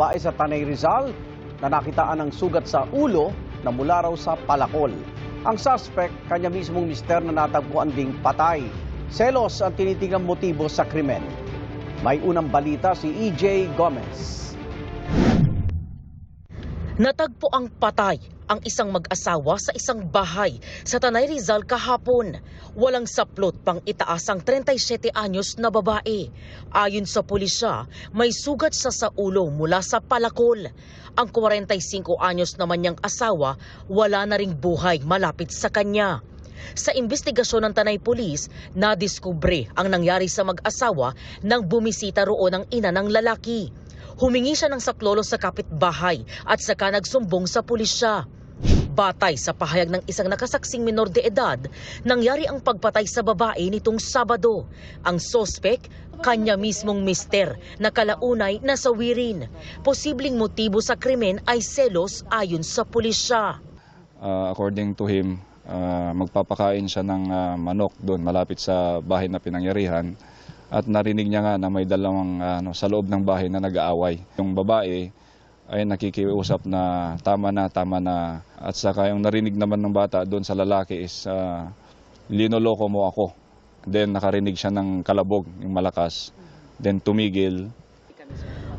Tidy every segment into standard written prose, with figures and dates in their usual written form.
Bae sa Tanay Rizal na nakitaan ng sugat sa ulo na mula raw sa palakol. Ang suspect, kanya mismong mister na natagpuan ding patay. Selos ang tinitigang motibo sa krimen. May unang balita si EJ Gomez. Natagpo ang patay ang isang mag-asawa sa isang bahay sa Tanay Rizal kahapon. Walang saplot pang itaas ang 37 anyos na babae. Ayon sa pulisya, may sugat sa ulo mula sa palakol. Ang 45 anyos naman niyang asawa, wala na ring buhay malapit sa kanya. Sa investigasyon ng Tanay Police, nadiskubre ang nangyari sa mag-asawa nang bumisita roon ang ina ng lalaki. Humingi siya ng saklolo sa kapitbahay at saka nagsumbong sa pulisya. Batay sa pahayag ng isang nakasaksing minor de edad, nangyari ang pagpatay sa babae nitong Sabado. Ang sospek, kanya mismong mister na kalaunay nasawirin. Posibleng motibo sa krimen ay selos ayon sa pulisya. According to him, magpapakain siya ng manok doon malapit sa bahay na pinangyarihan. At narinig niya nga na may dalawang sa loob ng bahay na nag-aaway. Yung babae ay nakikiusap na tama na. At saka yung narinig naman ng bata doon sa lalaki is linoloko mo ako. Then nakarinig siya ng kalabog, yung malakas. Then tumigil.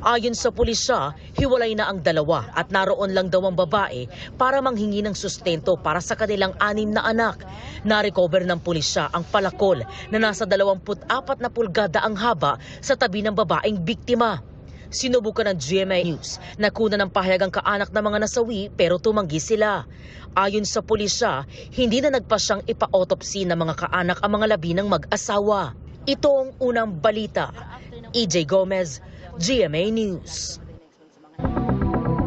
Ayon sa pulisya, hiwalay na ang dalawa at naroon lang daw ang babae para manghingi ng sustento para sa kanilang 6 na anak. Na-recover ng pulisya ang palakol na nasa 24 na pulgada ang haba sa tabi ng babaeng biktima. Sinubukan ng GMA News na kunan ng pahayag ang kaanak ng mga nasawi pero tumanggi sila. Ayon sa pulisya, hindi na nagpasyang ipa-autopsy ng mga kaanak ang mga labi ng mag-asawa. Ito ang unang balita. EJ Gomez, GMA News.